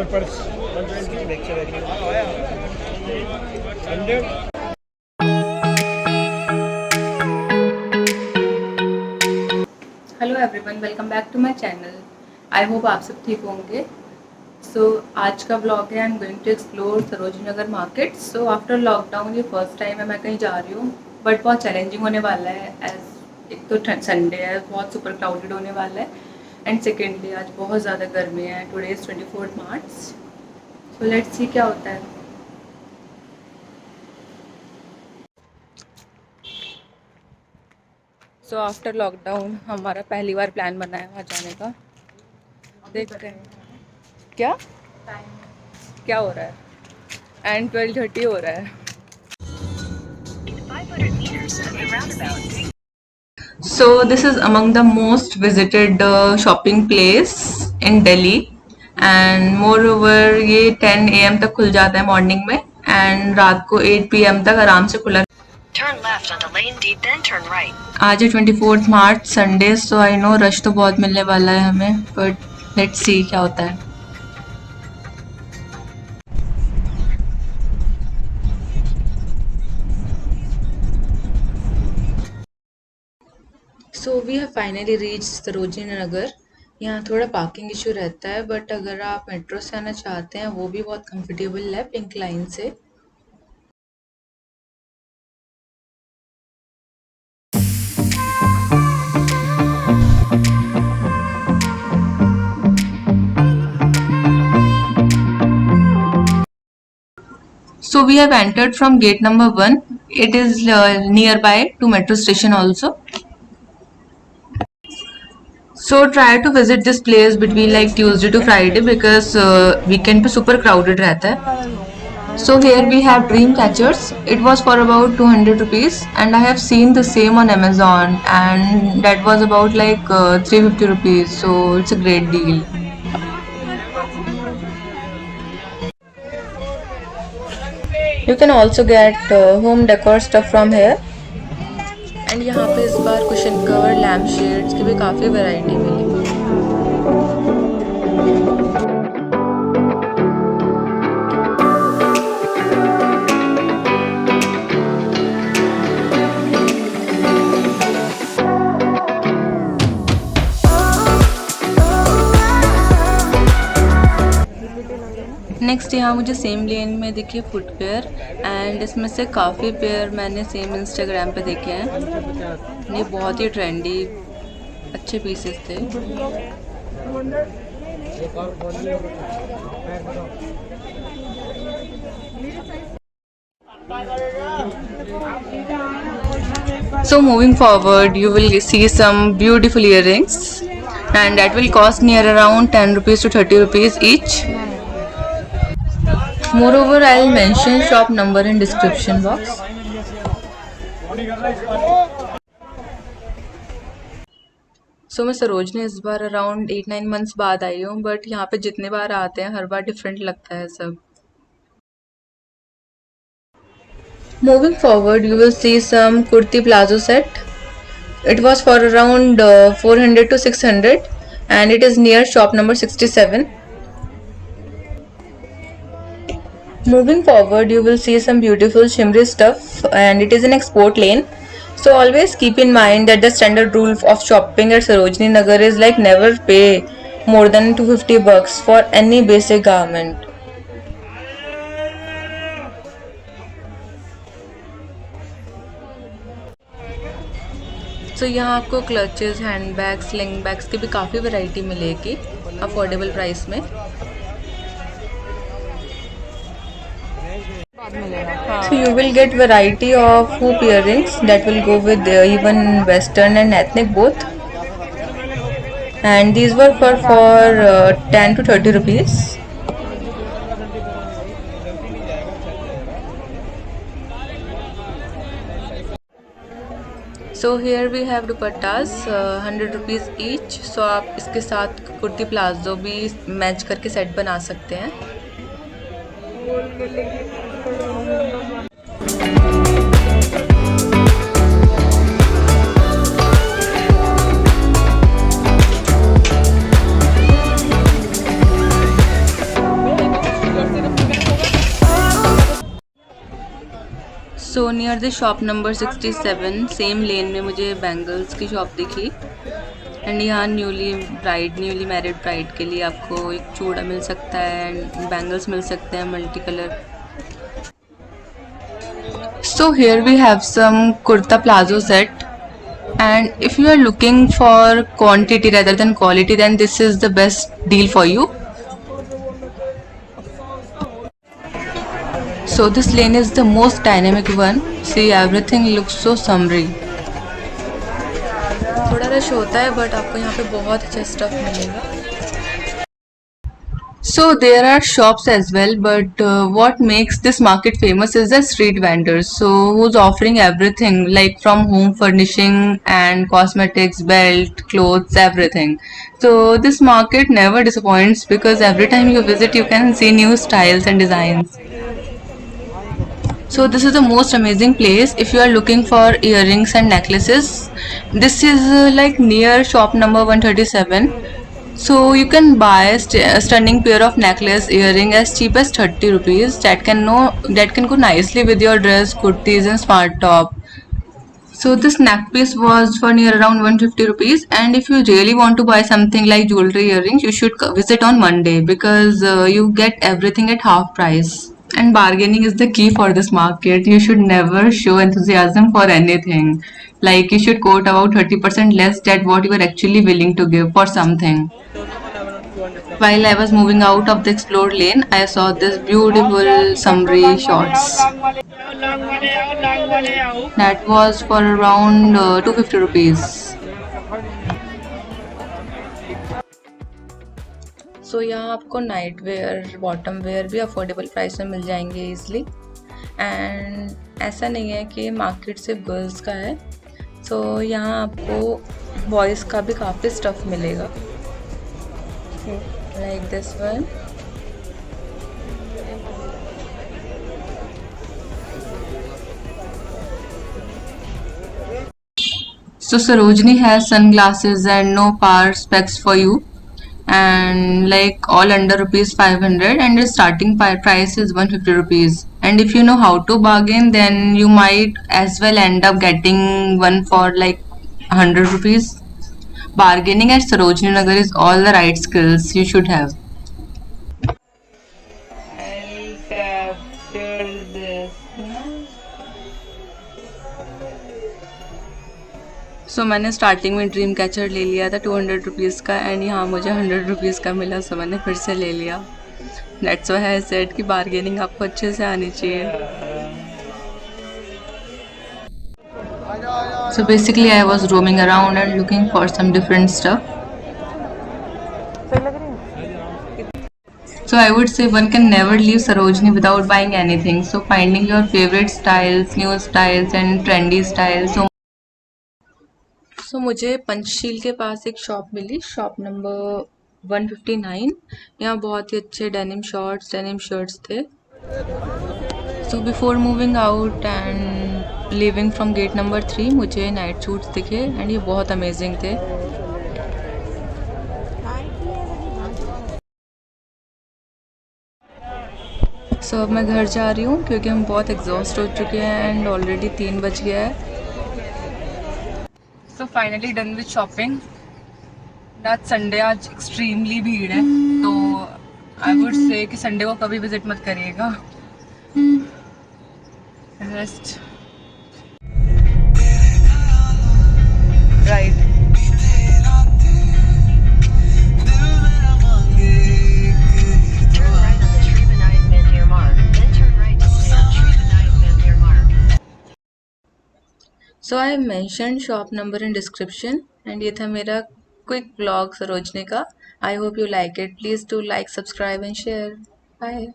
Hello everyone, welcome back to my channel. I hope आप सब ठीक होंगे। सो आज का व्लॉग है, I am going to explore Sarojini Nagar market. So after lockdown ये फर्स्ट टाइम है मैं कहीं जा रही हूँ, बट बहुत चैलेंजिंग होने वाला है। एज एक तो संडे है, बहुत सुपर क्राउडेड होने वाला है, एंड सेकेंडली आज बहुत ज़्यादा गर्मी है। Today is 24 March. So let's see क्या होता है। सो आफ्टर लॉकडाउन हमारा पहली बार प्लान बना है वहाँ जाने का। देखते हैं क्या क्या हो रहा है। एंड 12:30 हो रहा है। So this is among the most visited shopping place in Delhi, and moreover ये 10 AM तक खुल जाता है मॉर्निंग में, एंड रात को 8 PM तक आराम से खुला। Turn left onto Lane D, then turn right. आज है 24 March Sunday, so I no rush तो बहुत मिलने वाला है हमें, बट लेट्स सी क्या होता है। So we have finally reach Sarojini Nagar. यहाँ थोड़ा पार्किंग इशू रहता है, बट अगर आप मेट्रो से आना चाहते हैं वो भी बहुत कंफर्टेबल है पिंक लाइन से। So we have entered from gate number 1. It is nearby to metro station also. So try to visit this place between like Tuesday to Friday, because weekend पे super crowded रहता है. So here we have dream catchers. It was for about 200 rupees, and I have seen the same on Amazon, and that was about like 350 rupees. So it's a great deal. You can also get home decor stuff from here. And यहाँ पे इस बार cushion cover, lamp shades की भी काफ़ी variety मिली। Next यहाँ मुझे same lane में दिखे फुटवेयर, एंड इसमें से काफ़ी पेयर मैंने सेम इंस्टाग्राम पे देखे हैं। ये बहुत ही ट्रेंडी अच्छे पीसेस थे। So moving forward you will see some beautiful earrings, and that will cost near around 10 rupees to 30 rupees each. Moreover, I'll mention shop number in description box. So मैं सरोजनी इस बार around 8-9 months बाद आई हूँ, but यहाँ पे जितने बार आते हैं हर बार different लगता है सब। Moving forward, you will see some kurti plazo set. It was for around 400 to 600, and it is near shop number 67. Moving forward, you will see some beautiful shimmery stuff, and it is an export lane. So always keep in mind that the standard rule of shopping at Sarojini Nagar is like never pay more than 250 bucks for any basic garment. So यहाँ आपको clutches, hand bags, sling bags की भी काफ़ी variety मिलेगी affordable price में। So you will get variety of hoop earrings that will go with even western and ethnic both, and these were for 10 to 30 rupees. So here we have dupattas, 100 rupees each. So आप इसके साथ kurti palazzo भी match करके set बना सकते हैं। So near the shop number 67 same lane में मुझे बैंगल्स की शॉप दिखी। एंड यहाँ न्यूली मैरिड ब्राइड के लिए आपको एक चूड़ा मिल सकता है एंड बैंगल्स मिल सकते हैं multi colour. So here we have some kurta plazo set, and if you are looking for quantity rather than quality, then this is the best deal for you. So this lane is the most dynamic one. See, everything looks so summery. थोड़ा rush होता है but आपको यहाँ पे बहुत अच्छा stuff मिलेगा। So there are shops as well, but what makes this market famous is the street vendors. So who's offering everything like from home furnishing and cosmetics, belt, clothes, everything. So this market never disappoints because every time you visit you can see new styles and designs. So this is the most amazing place if you are looking for earrings and necklaces. This is like near shop number 137. So you can buy a stunning pair of necklace earring as cheap as 30 rupees that can go nicely with your dress, kurtis and smart top. So this neck piece was for near around 150 rupees, and if you really want to buy something like jewelry earrings you should visit on Monday because you get everything at half price. And bargaining is the key for this market. You should never show enthusiasm for anything. Like you should quote about 30% less than what you are actually willing to give for something. While I was moving out of the explored lane, I saw this beautiful summery shots. That was for around 250 rupees. सो यहाँ आपको night where bottom wear भी affordable price में मिल जाएंगे easily. And ऐसा नहीं है कि market सिर्फ गर्ल्स का है, सो यहाँ आपको बॉयज़ का भी काफ़ी स्टफ़ मिलेगा like this one. So Sarojini has sunglasses and no power specs for you, and like all under rupees 500, and the starting price is 150 rupees. And if you know how to bargain then you might as well end up getting one for like 100 rupees. Bargaining at Sarojini Nagar is all the right skills you should have. I'll capture this. सो मैंने starting में dream catcher ले लिया था 200 rupees का, and यहाँ मुझे 100 rupees का मिला, सो मैंने फिर से ले लिया। दैट्स व्हाई आई सेड कि बार्गेनिंग आपको अच्छे से आनी चाहिए। So basically I was roaming around and looking for some different stuff. So I would say one can never leave Sarojini without buying anything. So finding your favorite styles, new styles and trendy styles. सो मुझे पंचशील के पास एक shop मिली, shop number 159। यहाँ बहुत ही अच्छे denim shorts denim shirts थे। So before moving out and leaving from gate number 3 मुझे night suits दिखे and ये बहुत अमेजिंग थे। सो अब मैं घर जा रही हूँ क्योंकि हम बहुत एग्जॉस्ट हो चुके हैं एंड ऑलरेडी 3 बज गया है। So finally done with shopping. आज संडे, आज एक्सट्रीमली भीड़ है, तो आई वुड से कि संडे को कभी विजिट मत करिएगा। Rest right. So I mention shop number in description, and ये था मेरा क्विक ब्लॉग सरोजनी का। I hope you like it. Please do like, subscribe and share. Bye.